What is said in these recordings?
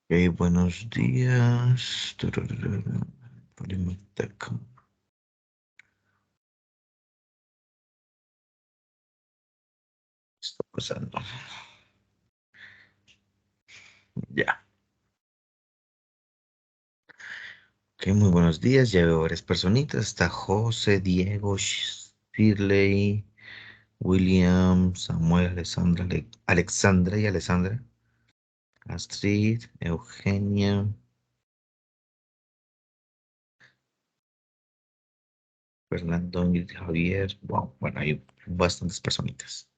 Buenos días. Turururu. Polímateca. ¿Qué está pasando? Ya. Muy buenos días. Ya veo varias personitas. Está José, Diego, Shirley, William, Samuel, Alessandra, Alexandra y Alessandra, Astrid, Eugenia, Fernando, Ingrid, Javier. Wow, bueno, hay bastantes personitas.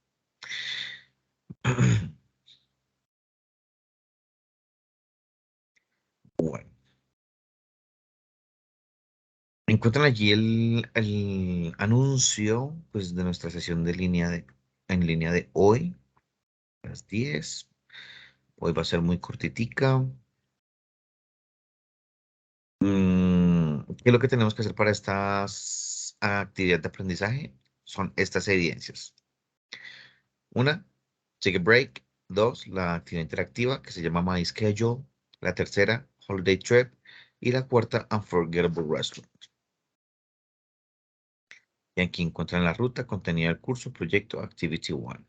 Bueno, encuentran allí el anuncio pues, de nuestra sesión en línea de hoy, a las 10. Hoy va a ser muy cortitica. ¿Qué es lo que tenemos que hacer para estas actividades de aprendizaje? Son estas evidencias. Una, take a break. Dos, la actividad interactiva que se llama My Schedule. La tercera, Holiday Trip. Y la cuarta, Unforgettable Restaurant. Y aquí encuentran la ruta, contenido del curso, proyecto, Activity One.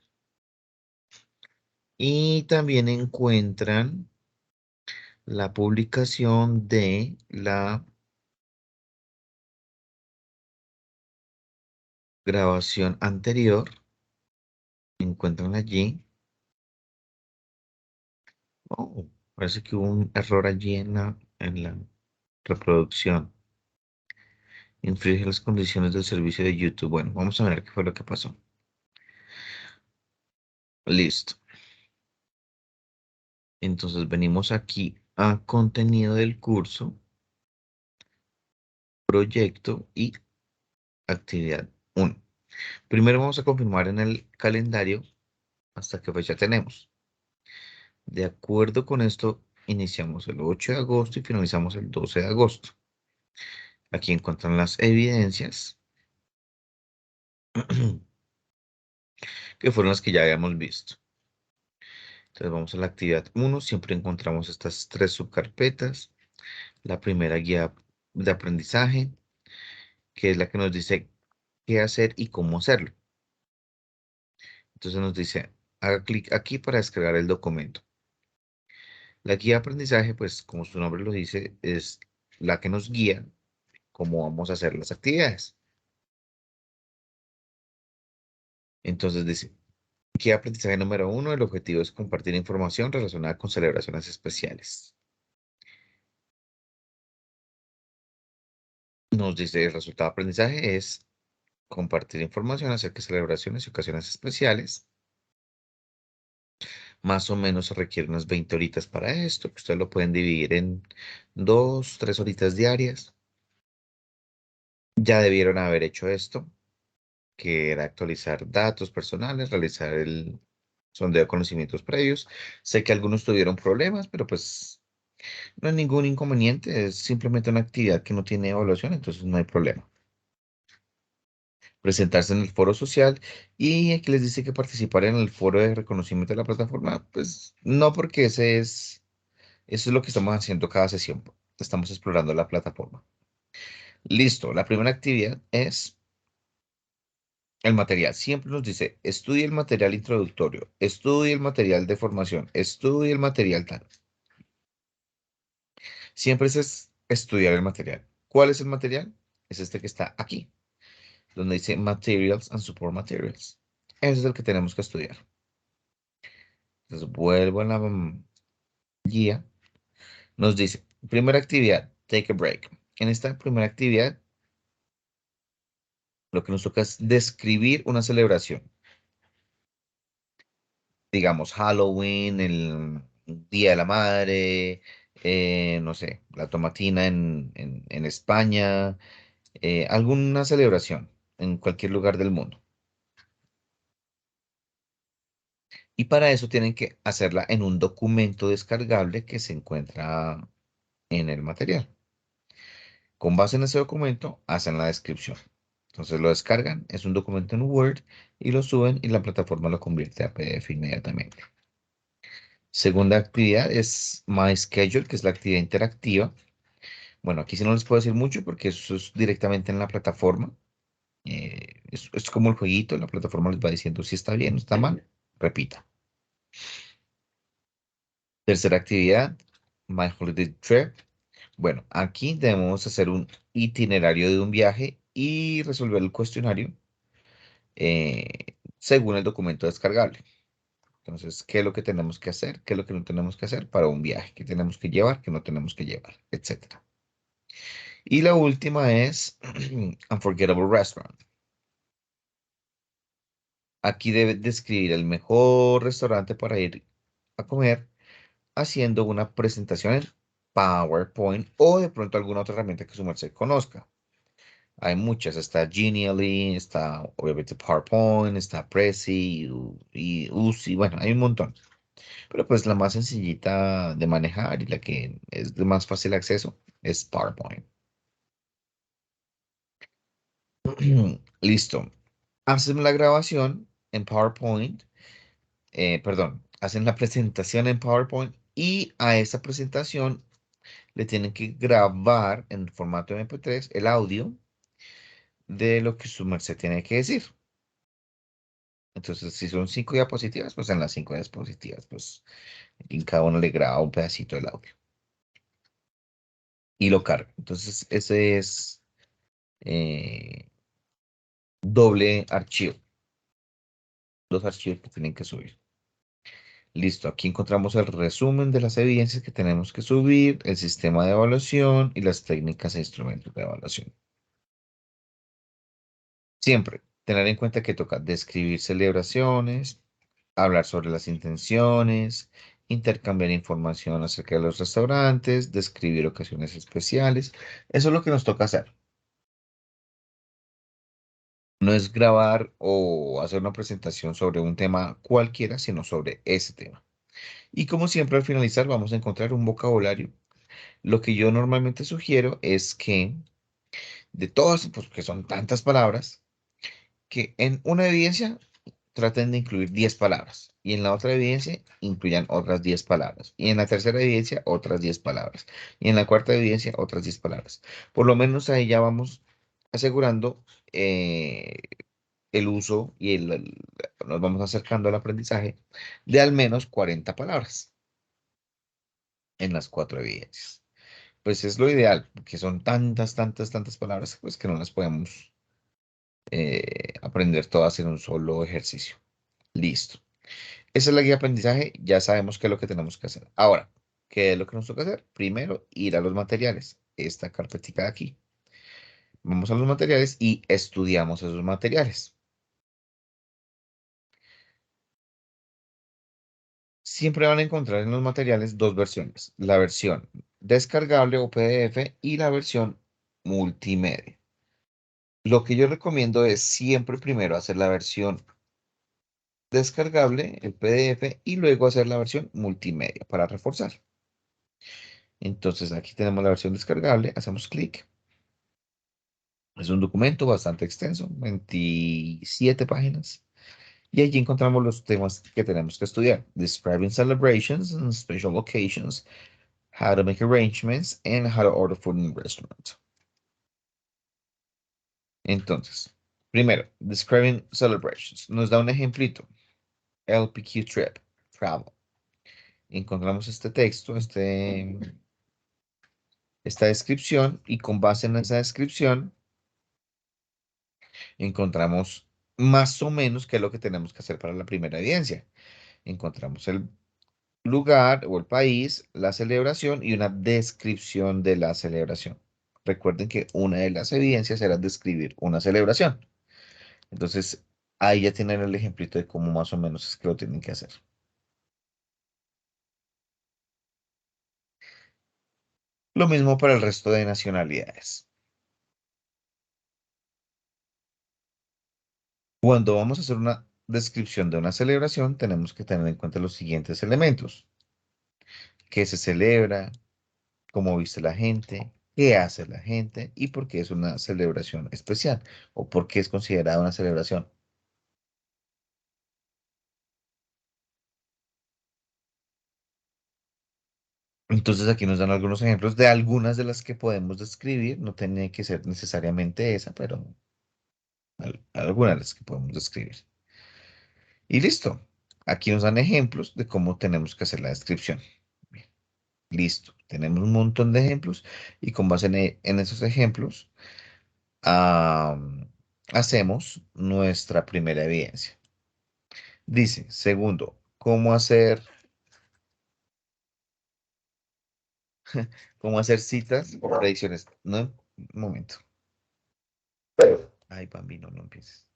Y también encuentran la publicación de la grabación anterior. Encuentran allí. Oh, parece que hubo un error allí en la reproducción. Infringe las condiciones del servicio de YouTube. Bueno, vamos a ver qué fue lo que pasó. Listo. Entonces venimos aquí a contenido del curso, proyecto y actividad 1. Primero vamos a confirmar en el calendario hasta qué fecha tenemos. De acuerdo con esto, iniciamos el 8 de agosto y finalizamos el 12 de agosto. Aquí encuentran las evidencias que fueron las que ya habíamos visto. Entonces vamos a la actividad 1. Siempre encontramos estas tres subcarpetas. La primera guía de aprendizaje, que es la que nos dice qué hacer y cómo hacerlo. Entonces nos dice, haga clic aquí para descargar el documento. La guía de aprendizaje, pues como su nombre lo dice, es la que nos guía cómo vamos a hacer las actividades. Entonces dice, guía de aprendizaje número 1, el objetivo es compartir información relacionada con celebraciones especiales. Nos dice, el resultado de aprendizaje es compartir información acerca de celebraciones y ocasiones especiales. Más o menos se requiere unas 20 horitas para esto, que ustedes lo pueden dividir en 2, 3 horitas diarias. Ya debieron haber hecho esto, que era actualizar datos personales, realizar el sondeo de conocimientos previos. Sé que algunos tuvieron problemas, pero pues no hay ningún inconveniente, es simplemente una actividad que no tiene evaluación, entonces no hay problema. Presentarse en el foro social y aquí les dice que participar en el foro de reconocimiento de la plataforma, pues no, porque eso es lo que estamos haciendo cada sesión. Estamos explorando la plataforma. Listo. La primera actividad es el material. Siempre nos dice, estudie el material introductorio, estudie el material de formación, estudie el material tal. Siempre es estudiar el material. ¿Cuál es el material? Es este que está aquí, donde dice Materials and Support Materials. Ese es el que tenemos que estudiar. Entonces vuelvo a la guía. Nos dice, primera actividad, take a break. En esta primera actividad, lo que nos toca es describir una celebración. Digamos, Halloween, el Día de la Madre, no sé, la tomatina en España, alguna celebración en cualquier lugar del mundo. Y para eso tienen que hacerla en un documento descargable que se encuentra en el material. Con base en ese documento, hacen la descripción. Entonces lo descargan, es un documento en Word y lo suben y la plataforma lo convierte a PDF inmediatamente. Segunda actividad es My Schedule, que es la actividad interactiva. Bueno, aquí sí no les puedo decir mucho porque eso es directamente en la plataforma. Es como el jueguito, la plataforma les va diciendo si está bien o está mal. Repita. Tercera actividad, My Holiday Trip. Bueno, aquí debemos hacer un itinerario de un viaje y resolver el cuestionario según el documento descargable. Entonces, ¿qué es lo que tenemos que hacer? ¿Qué es lo que no tenemos que hacer para un viaje? ¿Qué tenemos que llevar? ¿Qué no tenemos que llevar? Etcétera. Y la última es Unforgettable Restaurant. Aquí debe describir el mejor restaurante para ir a comer haciendo una presentación en PowerPoint o de pronto alguna otra herramienta que su merced conozca. Hay muchas, está Genially, está obviamente PowerPoint, está Prezi y UCI, bueno, hay un montón. Pero pues la más sencillita de manejar y la que es de más fácil acceso es PowerPoint. Listo. Hacen la grabación en PowerPoint, perdón, hacen la presentación en PowerPoint y a esa presentación le tienen que grabar en formato MP3 el audio de lo que su merced tiene que decir. Entonces, si son 5 diapositivas, pues en las 5 diapositivas, pues en cada uno le graba un pedacito del audio y lo carga. Entonces, ese es eh, doble archivo, dos archivos que tienen que subir. Listo, aquí encontramos el resumen de las evidencias que tenemos que subir, el sistema de evaluación y las técnicas e instrumentos de evaluación. Siempre tener en cuenta que toca describir celebraciones, hablar sobre las intenciones, intercambiar información acerca de los restaurantes, describir ocasiones especiales. Eso es lo que nos toca hacer. No es grabar o hacer una presentación sobre un tema cualquiera, sino sobre ese tema. Y como siempre, al finalizar vamos a encontrar un vocabulario. Lo que yo normalmente sugiero es que de todas, pues que son tantas palabras, que en una evidencia traten de incluir 10 palabras y en la otra evidencia incluyan otras 10 palabras y en la tercera evidencia otras 10 palabras y en la cuarta evidencia otras 10 palabras. Por lo menos ahí ya vamos asegurando el uso y nos vamos acercando al aprendizaje de al menos 40 palabras en las cuatro evidencias. Pues es lo ideal, porque son tantas, tantas, tantas palabras, pues que no las podemos aprender todas en un solo ejercicio. Listo. Esa es la guía de aprendizaje, ya sabemos qué es lo que tenemos que hacer. Ahora, ¿qué es lo que nos toca hacer? Primero, ir a los materiales, esta carpetica de aquí. Vamos a los materiales y estudiamos esos materiales. Siempre van a encontrar en los materiales dos versiones, la versión descargable o PDF y la versión multimedia. Lo que yo recomiendo es siempre primero hacer la versión descargable, el PDF, y luego hacer la versión multimedia para reforzar. Entonces aquí tenemos la versión descargable, hacemos clic. Es un documento bastante extenso, 27 páginas. Y allí encontramos los temas que tenemos que estudiar. Describing celebrations and special occasions, how to make arrangements, and how to order food in a restaurant. Entonces, primero, describing celebrations. Nos da un ejemplito. LPQ trip, travel. Encontramos este texto, esta descripción, y con base en esa descripción encontramos más o menos qué es lo que tenemos que hacer para la primera evidencia. Encontramos el lugar o el país, la celebración y una descripción de la celebración. Recuerden que una de las evidencias era describir una celebración. Entonces, ahí ya tienen el ejemplito de cómo más o menos es que lo tienen que hacer. Lo mismo para el resto de nacionalidades. Cuando vamos a hacer una descripción de una celebración, tenemos que tener en cuenta los siguientes elementos. ¿Qué se celebra? ¿Cómo viste la gente? ¿Qué hace la gente? ¿Y por qué es una celebración especial? ¿O por qué es considerada una celebración? Entonces aquí nos dan algunos ejemplos de algunas de las que podemos describir. No tiene que ser necesariamente esa, pero algunas de las que podemos describir. Y listo. Aquí nos dan ejemplos de cómo tenemos que hacer la descripción. Bien, listo. Tenemos un montón de ejemplos y con base en esos ejemplos hacemos nuestra primera evidencia. Dice, segundo, cómo hacer citas o predicciones. No, un momento. Ay, bambino, no empieces.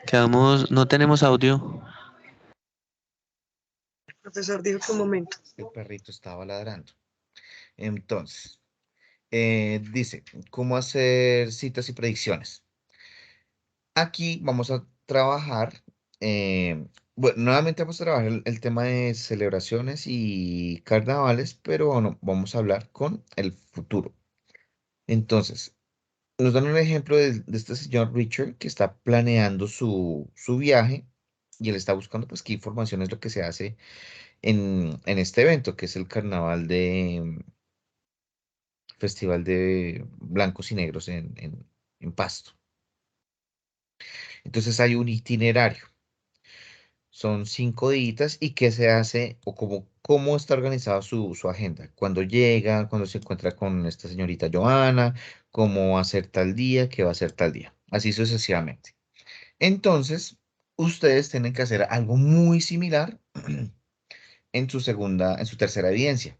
Quedamos, no tenemos audio. Profesor dijo que un momento. El perrito estaba ladrando. Entonces, dice, ¿cómo hacer citas y predicciones? Aquí vamos a trabajar, bueno, nuevamente vamos a trabajar el tema de celebraciones y carnavales, pero bueno, vamos a hablar con el futuro. Entonces, nos dan un ejemplo de este señor Richard que está planeando su viaje y él está buscando pues qué información es lo que se hace en este evento, que es el carnaval de Festival de Blancos y Negros en Pasto. Entonces hay un itinerario. Son 5 días y qué se hace o cómo está organizada su agenda. Cuando llega, cuando se encuentra con esta señorita Joana, cómo va a ser tal día, qué va a ser tal día. Así sucesivamente. Entonces, ustedes tienen que hacer algo muy similar en su tercera evidencia,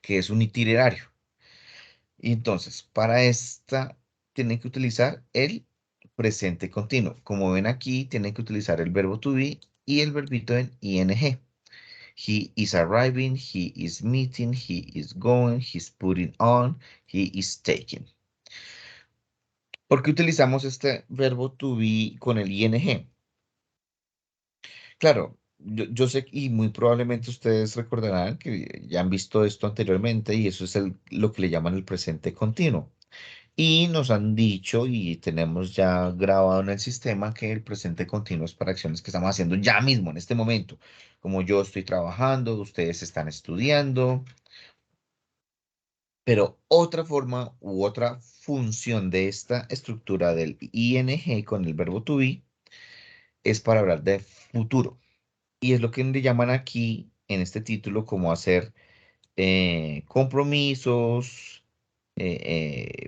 que es un itinerario. Y entonces, para esta, tienen que utilizar el presente continuo. Como ven aquí, tienen que utilizar el verbo to be y el verbito en ing. He is arriving, he is meeting, he is going, he's putting on, he is taking. ¿Por qué utilizamos este verbo to be con el ing? Claro, yo sé y muy probablemente ustedes recordarán que ya han visto esto anteriormente y eso es lo que le llaman el presente continuo. Y nos han dicho y tenemos ya grabado en el sistema que el presente continuo es para acciones que estamos haciendo ya mismo, en este momento. Como yo estoy trabajando, ustedes están estudiando, pero otra forma u otra función de esta estructura del ing con el verbo to be es para hablar de futuro. Y es lo que le llaman aquí en este título como hacer compromisos,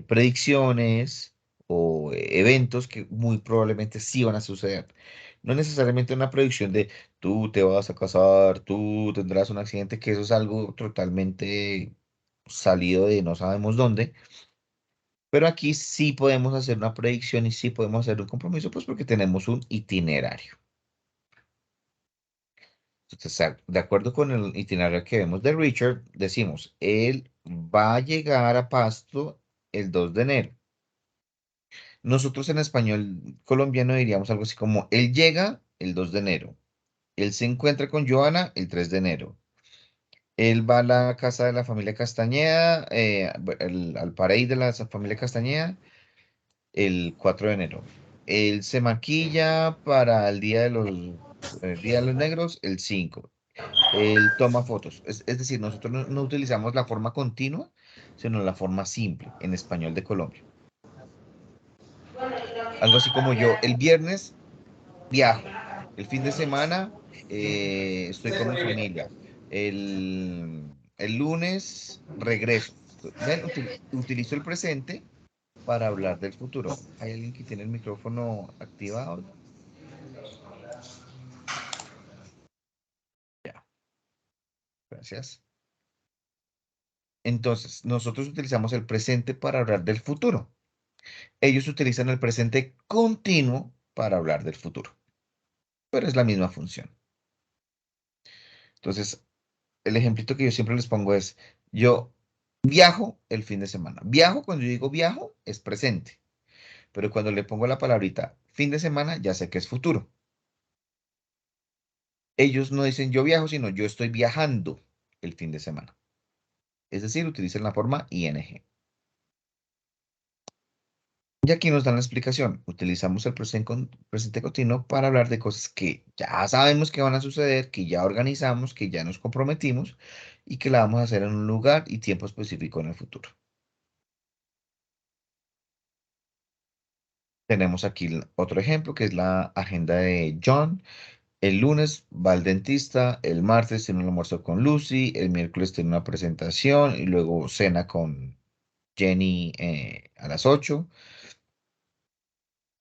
predicciones o eventos que muy probablemente sí van a suceder. No necesariamente una predicción de tú te vas a casar, tú tendrás un accidente, que eso es algo totalmente salido de no sabemos dónde. Pero aquí sí podemos hacer una predicción y sí podemos hacer un compromiso, pues porque tenemos un itinerario. Entonces, de acuerdo con el itinerario que vemos de Richard, decimos, él va a llegar a Pasto el 2 de enero. Nosotros en español colombiano diríamos algo así como, él llega el 2 de enero. Él se encuentra con Joana el 3 de enero. Él va a la casa de la familia Castañeda, al parade de la familia Castañeda el 4 de enero. Él se maquilla para el Día de los Negros el 5. Él toma fotos. Es decir, nosotros no utilizamos la forma continua, sino la forma simple en español de Colombia. Algo así como yo, el viernes viajo, el fin de semana estoy con mi familia, el lunes regreso. ¿Ven? Utilizo el presente para hablar del futuro. ¿Hay alguien que tiene el micrófono activado? Ya, gracias. Entonces, nosotros utilizamos el presente para hablar del futuro. Ellos utilizan el presente continuo para hablar del futuro, pero es la misma función. Entonces, el ejemplito que yo siempre les pongo es, yo viajo el fin de semana. Viajo, cuando yo digo viajo, es presente, pero cuando le pongo la palabrita fin de semana, ya sé que es futuro. Ellos no dicen yo viajo, sino yo estoy viajando el fin de semana. Es decir, utilizan la forma ing. Y aquí nos dan la explicación. Utilizamos el presente continuo para hablar de cosas que ya sabemos que van a suceder, que ya organizamos, que ya nos comprometimos y que la vamos a hacer en un lugar y tiempo específico en el futuro. Tenemos aquí otro ejemplo que es la agenda de John. El lunes va al dentista, el martes tiene un almuerzo con Lucy, el miércoles tiene una presentación y luego cena con Jenny a las 8.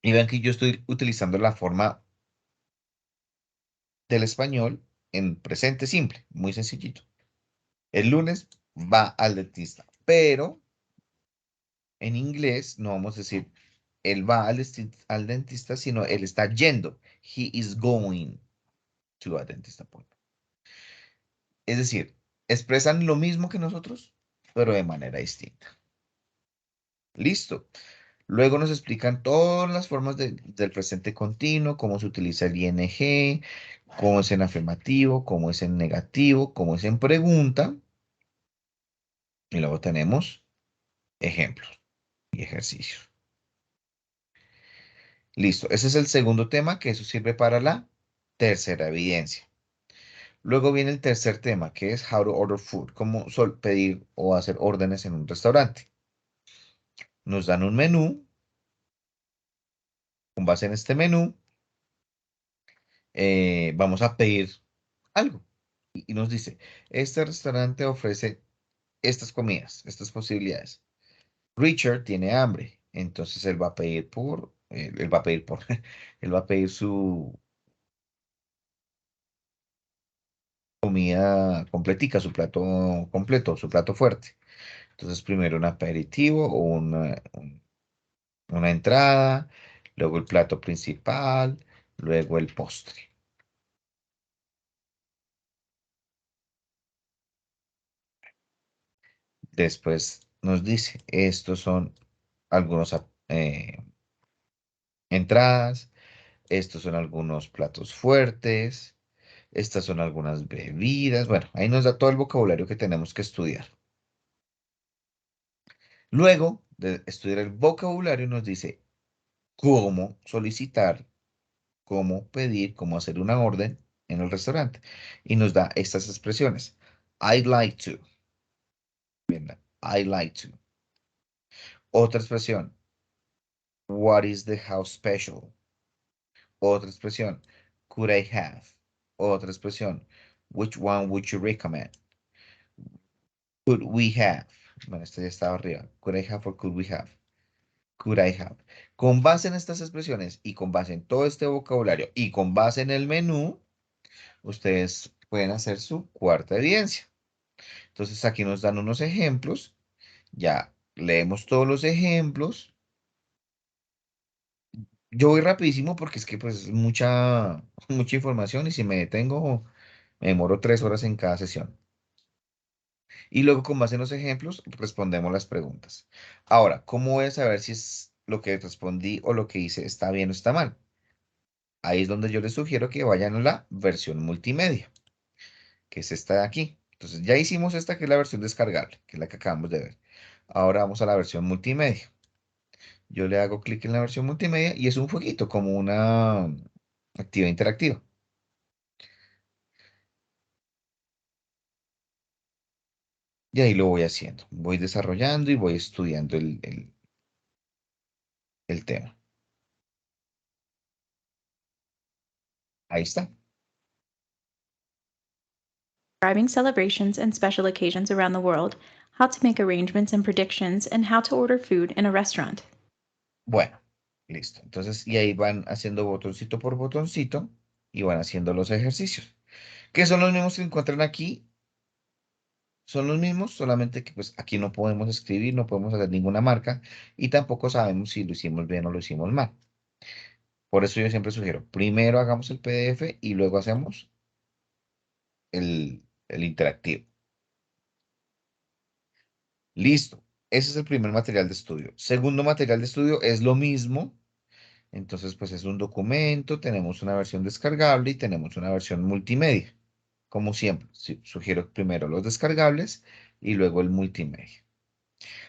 Y vean que yo estoy utilizando la forma del español en presente simple, muy sencillito. El lunes va al dentista, pero en inglés no vamos a decir él va al dentista, sino él está yendo. He is going to a dentist appointment. Es decir, expresan lo mismo que nosotros, pero de manera distinta. Listo. Luego nos explican todas las formas del presente continuo, cómo se utiliza el ing, cómo es en afirmativo, cómo es en negativo, cómo es en pregunta. Y luego tenemos ejemplos y ejercicios. Listo. Ese es el segundo tema, que eso sirve para la tercera evidencia. Luego viene el tercer tema, que es how to order food, cómo pedir o hacer órdenes en un restaurante. Nos dan un menú. Con base en este menú, vamos a pedir algo. Y nos dice, este restaurante ofrece estas comidas, estas posibilidades. Richard tiene hambre, entonces él va a pedir él va a pedir por, él va a pedir su comida completica, su plato completo, su plato fuerte. Entonces, primero un aperitivo o una entrada, luego el plato principal, luego el postre. Después nos dice, estos son algunos entradas, estos son algunos platos fuertes, estas son algunas bebidas. Bueno, ahí nos da todo el vocabulario que tenemos que estudiar. Luego de estudiar el vocabulario nos dice cómo solicitar, cómo pedir, cómo hacer una orden en el restaurante. Y nos da estas expresiones. I'd like to. Bien, I'd like to. Otra expresión. What is the house special? Otra expresión. Could I have? Otra expresión. Which one would you recommend? Could we have? Bueno, esto ya estaba arriba. Could I have or could we have? Could I have? Con base en estas expresiones y con base en todo este vocabulario y con base en el menú, ustedes pueden hacer su cuarta evidencia. Entonces aquí nos dan unos ejemplos. Ya leemos todos los ejemplos. Yo voy rapidísimo porque es que pues mucha, mucha información y si me detengo me demoro 3 horas en cada sesión. Y luego con base en los ejemplos respondemos las preguntas. Ahora, ¿cómo voy a saber si es lo que respondí o lo que hice está bien o está mal? Ahí es donde yo les sugiero que vayan a la versión multimedia, que es esta de aquí. Entonces ya hicimos esta que es la versión descargable, que es la que acabamos de ver. Ahora vamos a la versión multimedia. Yo le hago clic en la versión multimedia y es un jueguito como una actividad interactiva. Y ahí lo voy haciendo. Voy desarrollando y voy estudiando el tema. Ahí está. Describing celebrations and special occasions around the world, how to make arrangements and predictions, and how to order food in a restaurant. Bueno, listo. Entonces, y ahí van haciendo botoncito por botoncito y van haciendo los ejercicios, que son los mismos que encuentran aquí. Son los mismos, solamente que pues aquí no podemos escribir, no podemos hacer ninguna marca y tampoco sabemos si lo hicimos bien o lo hicimos mal. Por eso yo siempre sugiero, primero hagamos el PDF y luego hacemos el interactivo. Listo. Ese es el primer material de estudio. Segundo material de estudio es lo mismo. Entonces, pues es un documento, tenemos una versión descargable y tenemos una versión multimedia. Como siempre, sugiero primero los descargables y luego el multimedia.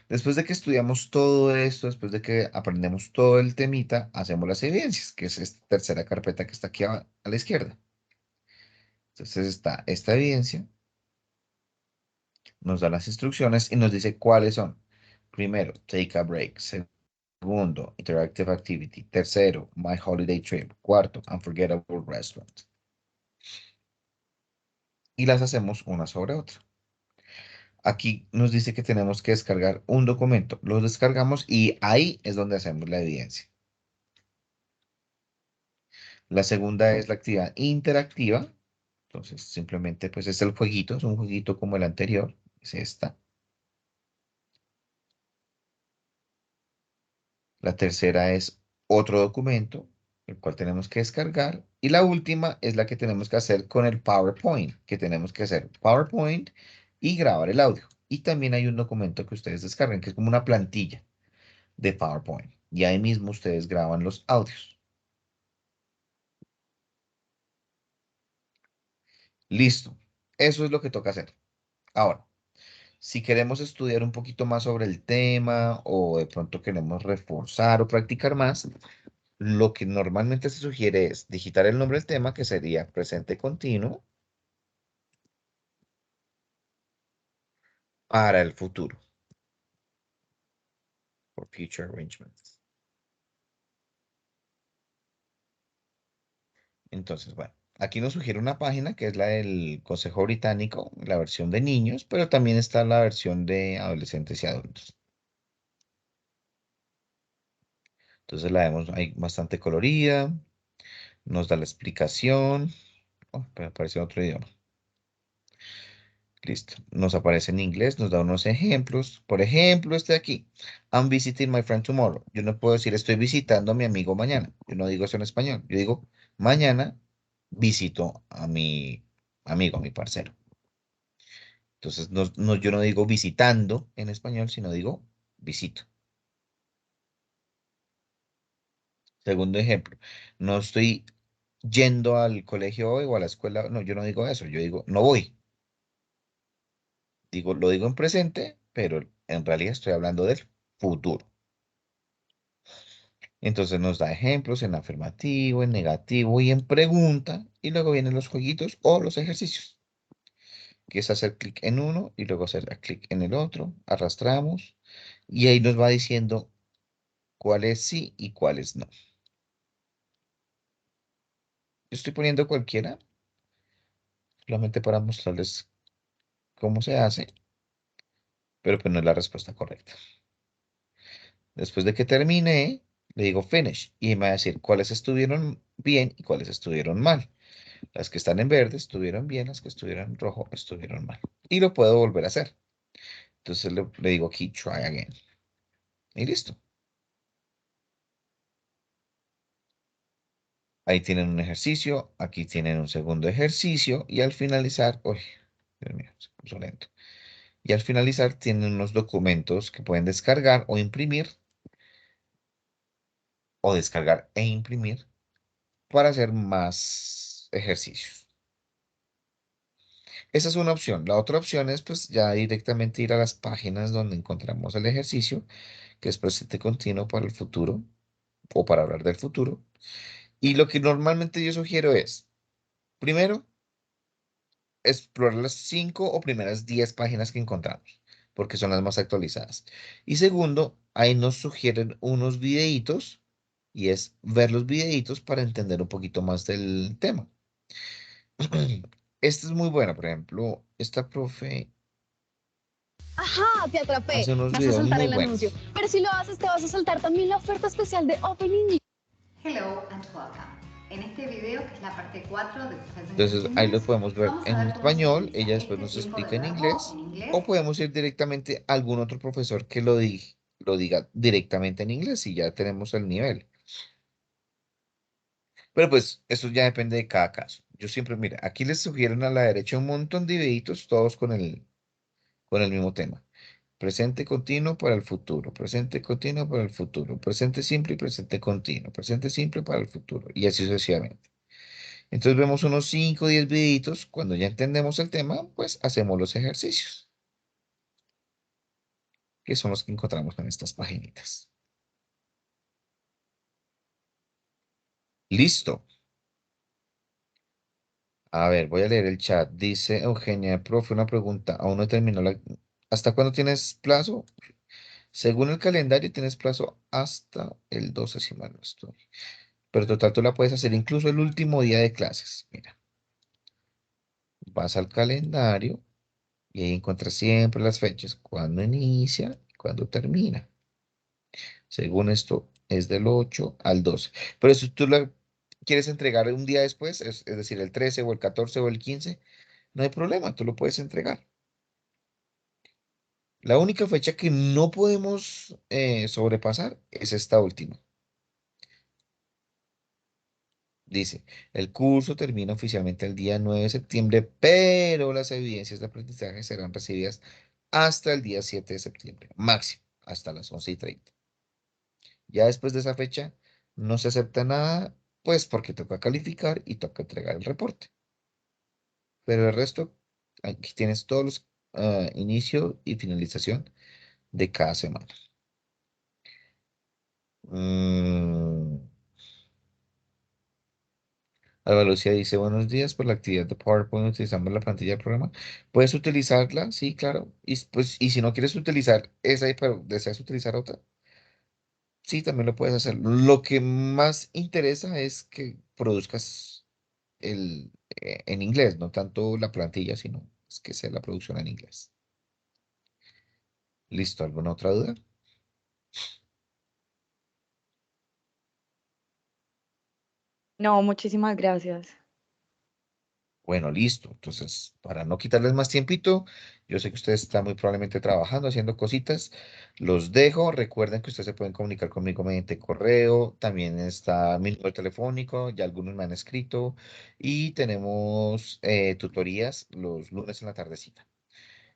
Después de que estudiamos todo esto, después de que aprendemos todo el temita, hacemos las evidencias, que es esta tercera carpeta que está aquí a la izquierda. Entonces está esta evidencia, nos da las instrucciones y nos dice cuáles son. Primero, take a break. Segundo, interactive activity. Tercero, my holiday trip. Cuarto, unforgettable restaurant. Y las hacemos una sobre otra. Aquí nos dice que tenemos que descargar un documento. Lo descargamos y ahí es donde hacemos la evidencia. La segunda es la actividad interactiva. Entonces, simplemente, pues es el jueguito, es un jueguito como el anterior. Es esta. La tercera es otro documento, el cual tenemos que descargar. Y la última es la que tenemos que hacer con el PowerPoint, que tenemos que hacer PowerPoint y grabar el audio. Y también hay un documento que ustedes descargan, que es como una plantilla de PowerPoint. Y ahí mismo ustedes graban los audios. Listo. Eso es lo que toca hacer. Ahora, si queremos estudiar un poquito más sobre el tema o de pronto queremos reforzar o practicar más, lo que normalmente se sugiere es digitar el nombre del tema, que sería presente continuo, para el futuro, for future arrangements. Entonces, bueno, aquí nos sugiere una página que es la del Consejo Británico, la versión de niños, pero también está la versión de adolescentes y adultos. Entonces la vemos ahí bastante colorida, nos da la explicación. Oh, pero aparece en otro idioma. Listo. Nos aparece en inglés, nos da unos ejemplos. Por ejemplo, este de aquí. I'm visiting my friend tomorrow. Yo no puedo decir estoy visitando a mi amigo mañana. Yo no digo eso en español. Yo digo mañana visito a mi amigo, a mi parcero. Entonces, yo no digo visitando en español, sino digo visito. Segundo ejemplo. No estoy yendo al colegio hoy o a la escuela. No, yo no digo eso. Yo digo no voy. Lo digo en presente, pero en realidad estoy hablando del futuro. Entonces nos da ejemplos en afirmativo, en negativo y en pregunta. Y luego vienen los jueguitos o los ejercicios, que es hacer clic en uno y luego hacer clic en el otro. Arrastramos y ahí nos va diciendo cuáles sí y cuáles no. Yo estoy poniendo cualquiera, solamente para mostrarles cómo se hace, pero pues no es la respuesta correcta. Después de que termine, le digo finish y me va a decir cuáles estuvieron bien y cuáles estuvieron mal. Las que están en verde estuvieron bien, las que estuvieron en rojo estuvieron mal. Y lo puedo volver a hacer. Entonces le digo aquí try again. Y listo. Ahí tienen un ejercicio, aquí tienen un segundo ejercicio y al finalizar, uy, Dios mío, se puso lento. Y al finalizar tienen unos documentos que pueden descargar o imprimir o descargar e imprimir para hacer más ejercicios. Esa es una opción. La otra opción es pues ya directamente ir a las páginas donde encontramos el ejercicio, que es presente continuo para el futuro o para hablar del futuro. Y lo que normalmente yo sugiero es, primero, explorar las 5 o primeras 10 páginas que encontramos, porque son las más actualizadas. Y segundo, ahí nos sugieren unos videitos y es ver los videitos para entender un poquito más del tema. Esta es muy buena, por ejemplo, esta profe Ajá, te atrapé. Hace unos Vas a videos saltar muy el buenos. anuncio. Pero si lo haces, te vas a saltar también la oferta especial de Opening. Hello and welcome. En este video, que es la parte 4 de Entonces ahí lo podemos ver vamos a en ver cómo se español, utiliza ella después este nos tiempo de explica en verbo inglés, en inglés. o podemos ir directamente a algún otro profesor que lo diga directamente en inglés y ya tenemos el nivel. Pero pues eso ya depende de cada caso. Yo siempre, mira, aquí les sugieren a la derecha un montón de videitos, todos con el mismo tema. Presente continuo para el futuro, presente continuo para el futuro, presente simple y presente continuo, presente simple para el futuro, y así sucesivamente. Entonces vemos unos 5 o 10 videitos. Cuando ya entendemos el tema, pues hacemos los ejercicios, que son los que encontramos en estas paginitas. Listo. A ver, voy a leer el chat. Dice Eugenia, profe, una pregunta. Aún no terminó la... ¿Hasta cuándo tienes plazo? Según el calendario, tienes plazo hasta el 12, si mal no estoy. Pero total, tú la puedes hacer incluso el último día de clases. Mira, vas al calendario y ahí encuentras siempre las fechas, cuándo inicia y cuándo termina. Según esto, es del 8 al 12. Pero si tú la quieres entregar un día después, es decir, el 13 o el 14 o el 15, no hay problema, tú lo puedes entregar. La única fecha que no podemos sobrepasar es esta última. Dice, el curso termina oficialmente el día 9 de septiembre, pero las evidencias de aprendizaje serán recibidas hasta el día 7 de septiembre, máximo, hasta las 11:30. Ya después de esa fecha no se acepta nada, pues porque toca calificar y toca entregar el reporte. Pero el resto, aquí tienes todos los inicio y finalización de cada semana. Mm, Alba Lucía dice, buenos días, por la actividad de PowerPoint utilizamos la plantilla del programa. ¿Puedes utilizarla? Sí, claro. Pues, y si no quieres utilizar esa, pero deseas utilizar otra, sí, también lo puedes hacer. Lo que más interesa es que produzcas en inglés, no tanto la plantilla, sino es que sea la producción en inglés. ¿Listo? ¿Alguna otra duda? No, muchísimas gracias. Bueno, listo. Entonces, para no quitarles más tiempito, yo sé que ustedes están muy probablemente trabajando, haciendo cositas. Los dejo. Recuerden que ustedes se pueden comunicar conmigo mediante correo. También está mi número telefónico. Ya algunos me han escrito. Y tenemos tutorías los lunes en la tardecita.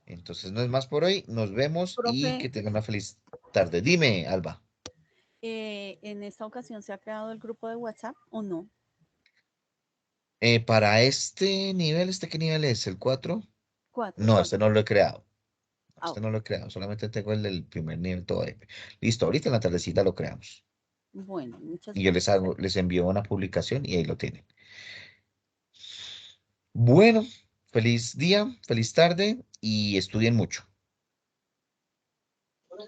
Entonces, no es más por hoy. Nos vemos y que Profe, tengan una feliz tarde. Dime, Alba. ¿en esta ocasión se ha creado el grupo de WhatsApp o no? Para este nivel, ¿este qué nivel es? ¿El 4? 4, No, este 4. no lo he creado. Ah, Este ok. no lo he creado, solamente tengo el del primer nivel todavía. Listo, ahorita en la tardecita lo creamos. Bueno, muchas Y yo gracias. les envío una publicación y ahí lo tienen. Bueno, feliz día, feliz tarde y estudien mucho.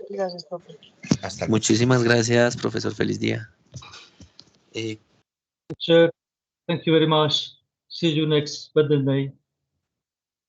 Gracias, profe. Hasta luego. Muchísimas gracias, profesor. Feliz día. Eh, Sure. Thank you very much. See you next Wednesday.